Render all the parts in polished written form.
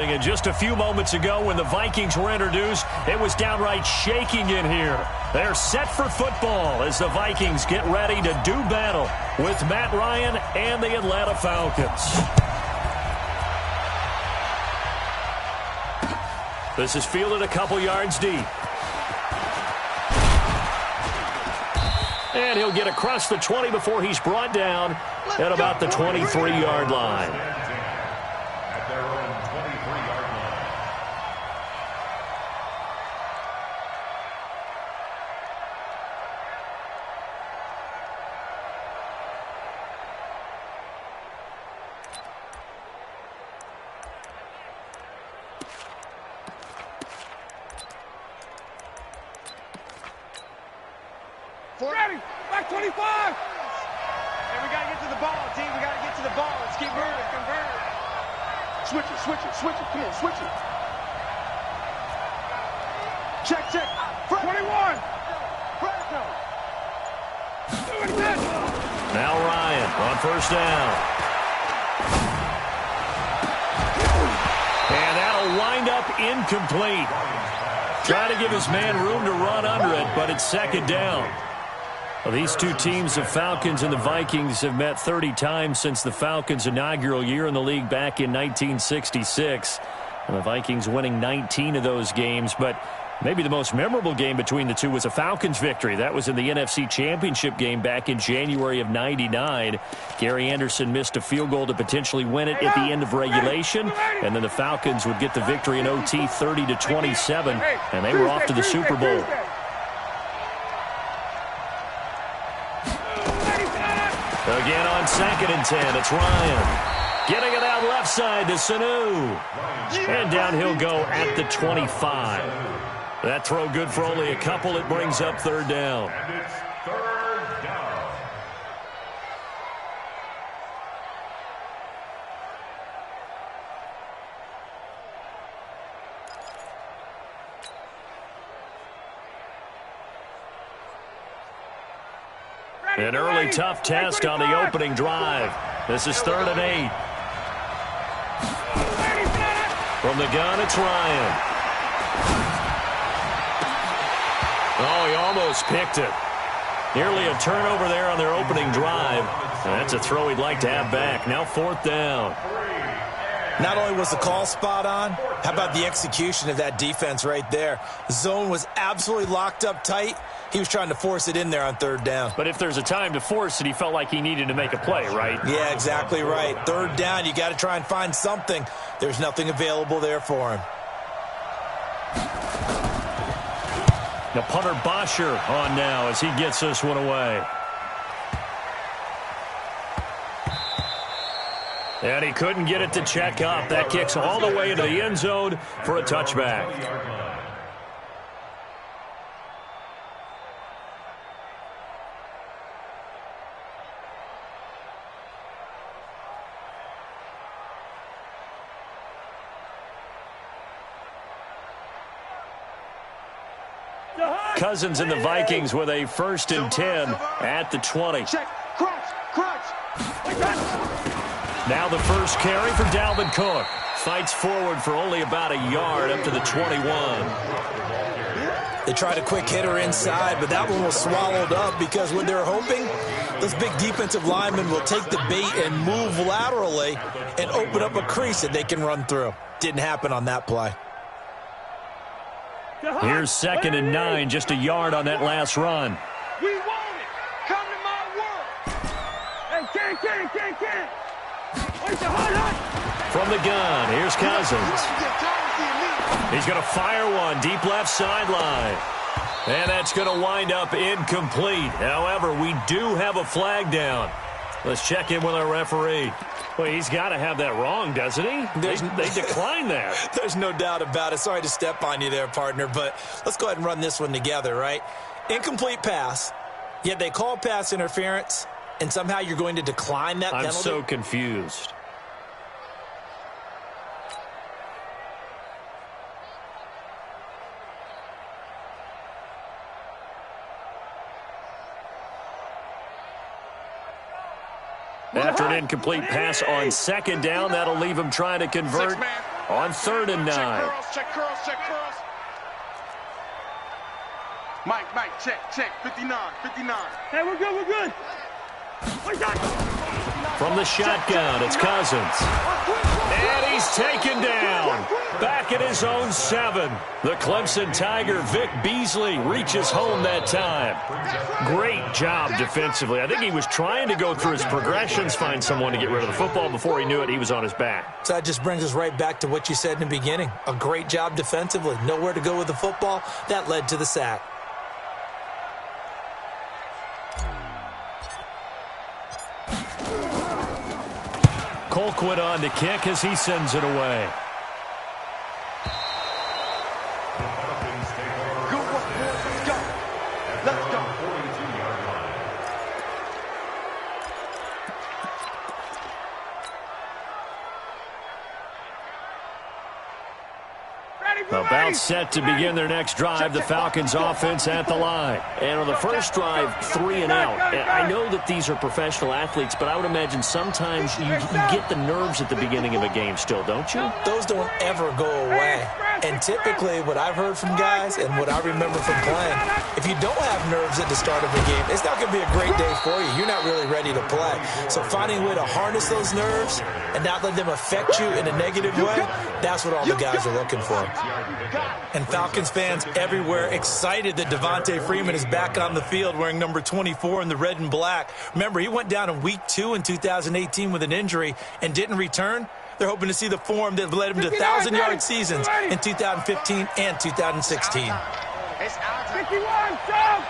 And just a few moments ago when the Vikings were introduced, it was downright shaking in here. They're set for football as the Vikings get ready to do battle with Matt Ryan and the Atlanta Falcons. This is fielded a couple yards deep. And he'll get across the 20 before he's brought down at about the 23-yard line. Ready, back 25. And we got to get to the ball, team. We got to get to the ball. Let's keep moving. Convert. Switch it, switch it, switch it. Come on, switch it. Check, check. 21. Now Ryan on first down. And that'll wind up incomplete. Trying to give his man room to run under it, but it's second down. Well, these two teams, the Falcons and the Vikings, have met 30 times since the Falcons' inaugural year in the league back in 1966. And the Vikings winning 19 of those games, but maybe the most memorable game between the two was a Falcons victory. That was in the NFC Championship game back in January of '99. Gary Anderson missed a field goal to potentially win it at the end of regulation, and then the Falcons would get the victory in OT 30-27, and they were off to the Super Bowl. Again on 2nd and 10, it's Ryan. Getting it out left side to Sanu. And down he'll go at the 25. That throw good for only a couple. It brings up third down. And it's third down. An early tough test on the opening drive. This is 3rd and 8. From the gun, it's Ryan. Oh, he almost picked it. Nearly a turnover there on their opening drive. And that's a throw he'd like to have back. Now 4th down. Not only was the call spot on, how about the execution of that defense right there? The zone was absolutely locked up tight. He was trying to force it in there on 3rd down. But if there's a time to force it, he felt like he needed to make a play, right? Yeah, exactly right. 3rd down, you got to try and find something. There's nothing available there for him. Now punter Bosher on now as he gets this one away. And he couldn't get it to check up. That kicks all the way into the end zone for a touchback. Cousins and the Vikings with a 1st and 10 at the 20. Check, crunch, crunch. Now the first carry for Dalvin Cook. Fights forward for only about a yard up to the 21. They tried a quick hitter inside, but that one was swallowed up because what they're hoping, those big defensive linemen will take the bait and move laterally and open up a crease that they can run through. Didn't happen on that play. Here's 2nd and 9, just a yard on that last run. We want it. Come to my world. Hey, can't. From the gun, here's Cousins. He's going to fire one deep left sideline. And that's going to wind up incomplete. However, we do have a flag down. Let's check in with our referee. Well, he's got to have that wrong, doesn't he? They declined that. There's no doubt about it. Sorry to step on you there, partner, but let's go ahead and run this one together, right? Incomplete pass, yet they call pass interference, and somehow you're going to decline that penalty? I'm so confused. After an incomplete pass on 2nd down, that'll leave him trying to convert On 3rd and 9. Check curls, check curls, check curls. Mike, check. 59. Hey, we're good. From the shotgun, it's Cousins. And he's taken down. Back at his own 7. The Clemson Tiger, Vic Beasley, reaches home that time. Great job defensively. I think he was trying to go through his progressions, find someone to get rid of the football. Before he knew it, he was on his back. So that just brings us right back to what you said in the beginning. A great job defensively. Nowhere to go with the football. That led to the sack. Colquitt on to kick as he sends it away. Good work, boys. Let's go. About set to begin their next drive, the Falcons offense at the line. And on the first drive, 3 and out. I know that these are professional athletes, but I would imagine sometimes you get the nerves at the beginning of a game still, don't you? Those don't ever go away. And typically, what I've heard from guys and what I remember from playing, if you don't have nerves at the start of a game, it's not going to be a great day for you. You're not really ready to play. So finding a way to harness those nerves and not let them affect you in a negative way, that's what all the guys are looking for. And Falcons fans everywhere excited that Devontae Freeman is back on the field wearing number 24 in the red and black. Remember, he went down in week 2 in 2018 with an injury and didn't return. They're hoping to see the form that led him to 1,000-yard seasons in 2015 and 2016. It's out. 51, jump!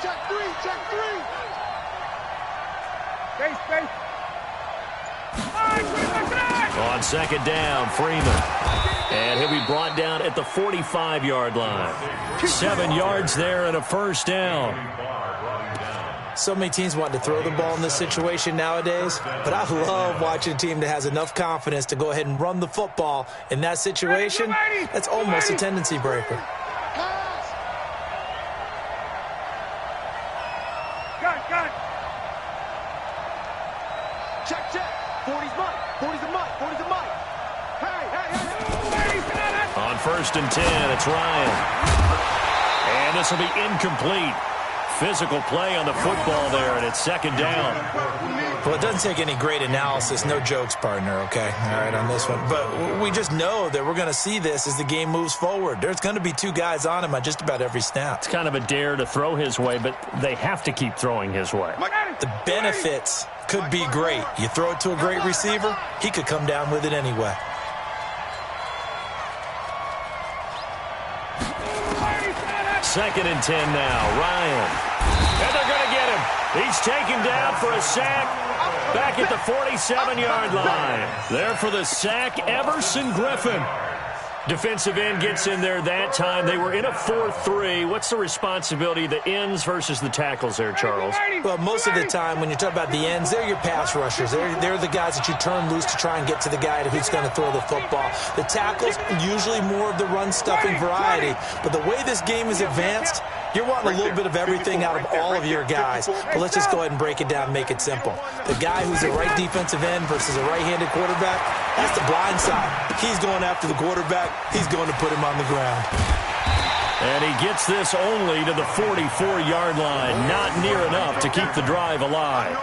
Check three. Space. On 2nd down, Freeman. And he'll be brought down at the 45-yard line. 7 yards there and a first down. So many teams want to throw the ball in this situation nowadays, but I love watching a team that has enough confidence to go ahead and run the football in that situation. That's almost a tendency breaker. Got it. Check. 40's Mike. 40's a Mike. Hey. On 1st and 10, it's Ryan. And this will be incomplete. Physical play on the football there, and it's 2nd down. Well, it doesn't take any great analysis. No jokes, partner, okay? All right, on this one. But we just know that we're going to see this as the game moves forward. There's going to be 2 guys on him on just about every snap. It's kind of a dare to throw his way, but they have to keep throwing his way. The benefits could be great. You throw it to a great receiver, he could come down with it anyway. Second and 10 now. Ryan. And they're going to get him. He's taken down for a sack back at the 47-yard line. There for the sack, Everson Griffin. Defensive end gets in there that time. They were in a 4-3. What's the responsibility of the ends versus the tackles there, Charles? Well, most of the time when you talk about the ends, they're your pass rushers. They're the guys that you turn loose to try and get to the guy who's going to throw the football. The tackles, usually more of the run-stuffing variety. But the way this game is advanced, you're wanting a little bit of everything out of all of your guys. But let's just go ahead and break it down and make it simple. The guy who's a right defensive end versus a right-handed quarterback, that's the blind side. He's going after the quarterback. He's going to put him on the ground. And he gets this only to the 44-yard line. Not near enough to keep the drive alive.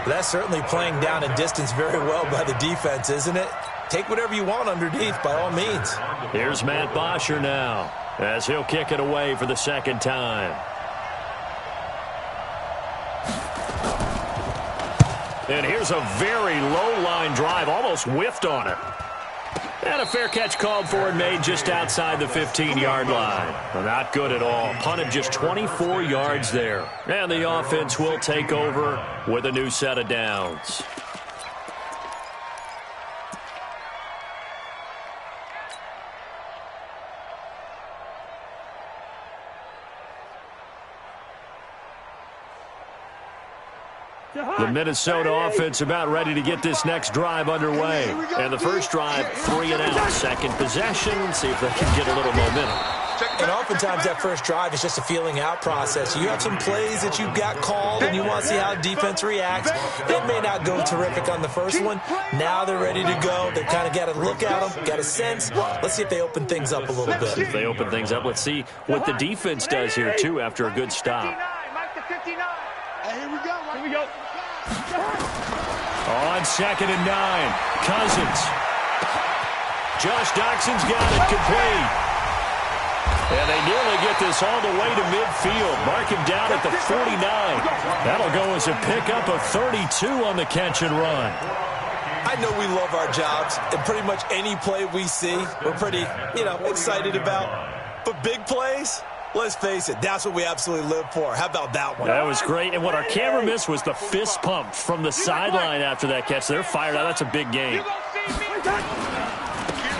That's certainly playing down and distance very well by the defense, isn't it? Take whatever you want underneath, by all means. Here's Matt Bosher now, as he'll kick it away for the 2nd time. And here's a very low-line drive, almost whiffed on it. And a fair catch called for and made just outside the 15-yard line. Well, not good at all. Punted just 24 yards there. And the offense will take over with a new set of downs. The Minnesota offense about ready to get this next drive underway. And the first drive, 3 and out. Second possession, see if they can get a little momentum. And oftentimes that first drive is just a feeling out process. You have some plays that you've got called and you want to see how the defense reacts. They may not go terrific on the first one. Now they're ready to go. They've kind of got to look at them, got a sense. Let's see if they open things up a little bit. If they open things up, let's see what the defense does here, too, after a good stop. Here we go. Here we go. On 2nd and 9, Cousins. Josh Doxson's got it complete. And they nearly get this all the way to midfield. Mark him down at the 49. That'll go as a pickup of 32 on the catch and run. I know we love our jobs, and pretty much any play we see, we're pretty, excited about. But big plays, let's face it, that's what we absolutely live for. How about that one? That was great. And what our camera missed was the fist pump from the sideline after that catch. They're fired out. That's a big game.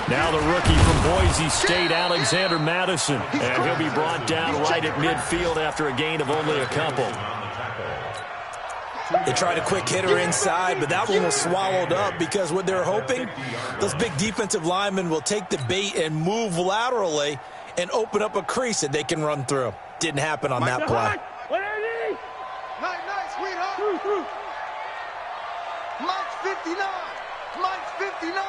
Now the rookie from Boise State, Alexander Madison. And he'll be brought down right at midfield after a gain of only a couple. They tried a quick hitter inside, but that one was swallowed up because what they're hoping, those big defensive linemen will take the bait and move laterally and open up a crease that they can run through. Didn't happen on that play. Nice, sweetheart. Mike's 59. Mike's 59.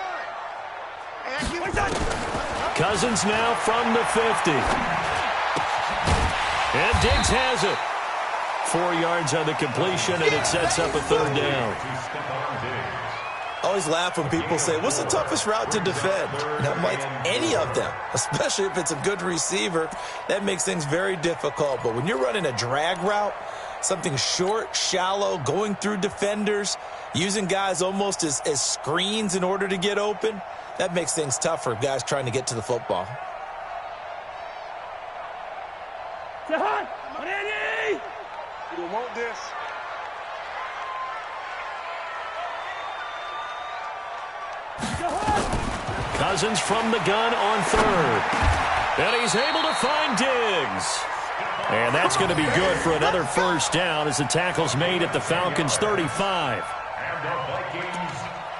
Cousins now from the 50. And Diggs has it. 4 yards on the completion, and it sets up a third down. I always laugh when people say, what's the toughest route to defend? And I'm like, any of them, especially if it's a good receiver. That makes things very difficult. But when you're running a drag route, something short, shallow, going through defenders, using guys almost as screens in order to get open, that makes things tough for guys trying to get to the football. You don't want this. Cousins from the gun on 3rd. And he's able to find Diggs. And that's going to be good for another first down as the tackle's made at the Falcons' 35.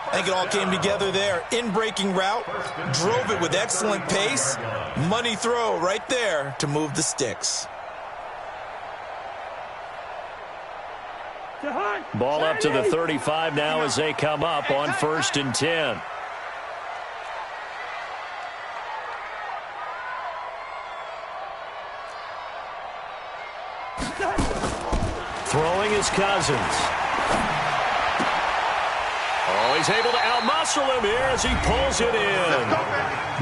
I think it all came together there. In-breaking route, drove it with excellent pace. Money throw right there to move the sticks. Ball up to the 35 now as they come up on 1st and 10. Throwing is Cousins. Oh, he's able to outmuscle him here as he pulls it in.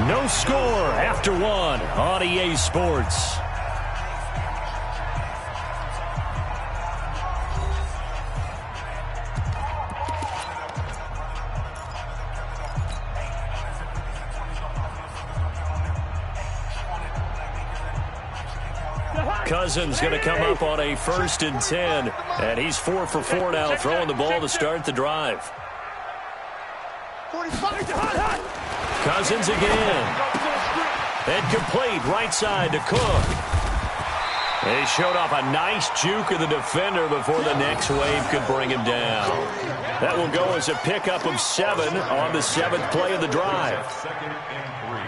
No score after 1 on EA Sports. Cousins going to come up on a 1st and 10, and he's 4 for 4 now, throwing the ball to start the drive. Cousins again. And complete right side to Cook. He showed off a nice juke of the defender before the next wave could bring him down. That will go as a pickup of 7 on the 7th play of the drive. 2nd and 3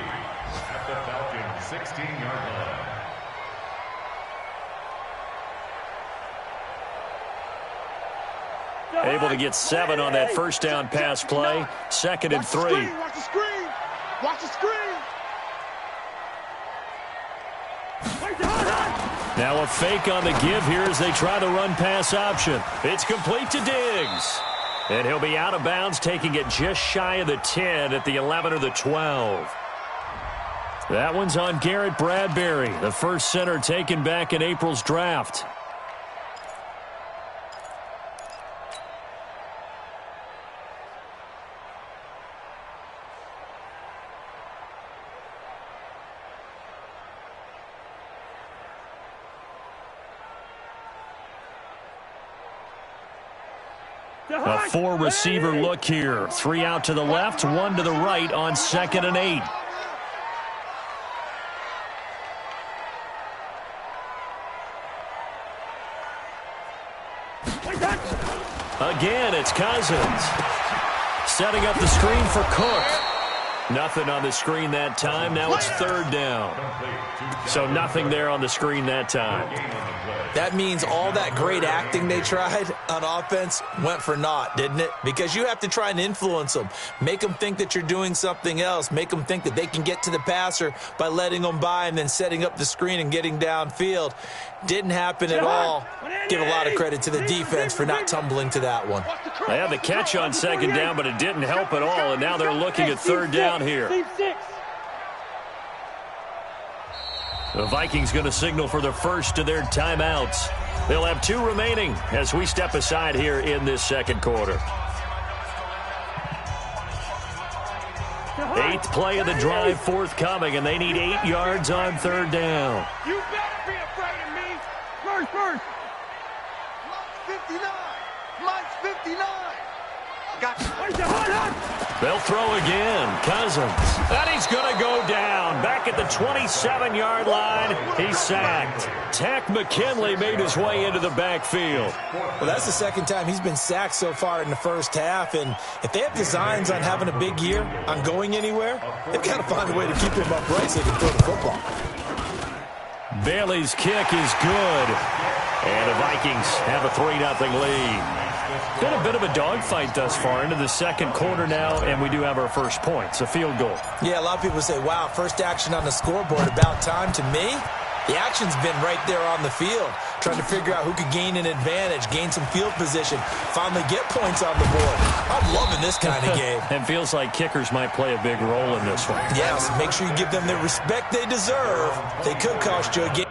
at the Falcons' 16-yard line. Able to get 7 on that first down pass play. 2nd and 3. Watch the screen. Watch the screen. Now a fake on the give here as they try the run pass option. It's complete to Diggs. And he'll be out of bounds, taking it just shy of the 10 at the 11 or the 12. That one's on Garrett Bradbury, the first center taken back in April's draft. A 4-receiver look here. 3 out to the left, 1 to the right on 2nd and 8. again. It's Cousins. Setting up the screen for Cook. Nothing on the screen that time. Now it's third down. So nothing there on the screen that time. That means all that great acting they tried on offense went for naught, didn't it? Because you have to try and influence them. Make them think that you're doing something else. Make them think that they can get to the passer by letting them by and then setting up the screen and getting downfield. Didn't happen at all. Give a lot of credit to the defense for not tumbling to that one. They had the catch on second down, but it didn't help at all, and now they're looking at third down here. The Vikings going to signal for the first of their timeouts. They'll have 2 remaining as we step aside here in this second quarter. 8th play of the drive forthcoming, and they need 8 yards on third down. You better be afraid of me. First. Mike's 59. Mike's 59. Gotcha. They'll throw again. Cousins. And he's going to go down. Back at the 27-yard line. He's sacked. Tack McKinley made his way into the backfield. Well, that's the second time he's been sacked so far in the first half. And if they have designs on having a big year, on going anywhere, they've got to find a way to keep him upright so they can throw the football. Bailey's kick is good. And the Vikings have a 3-0 lead. Been a bit of a dogfight thus far into the second quarter now, and we do have our first points, a field goal. Yeah, a lot of people say, wow, first action on the scoreboard, about time. To me, the action's been right there on the field, trying to figure out who could gain an advantage, gain some field position, finally get points on the board. I'm loving this kind of game. It feels like kickers might play a big role in this one. Yes, make sure you give them the respect they deserve. They could cost you a game.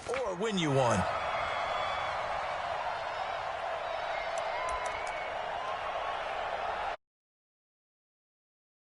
Or when you won.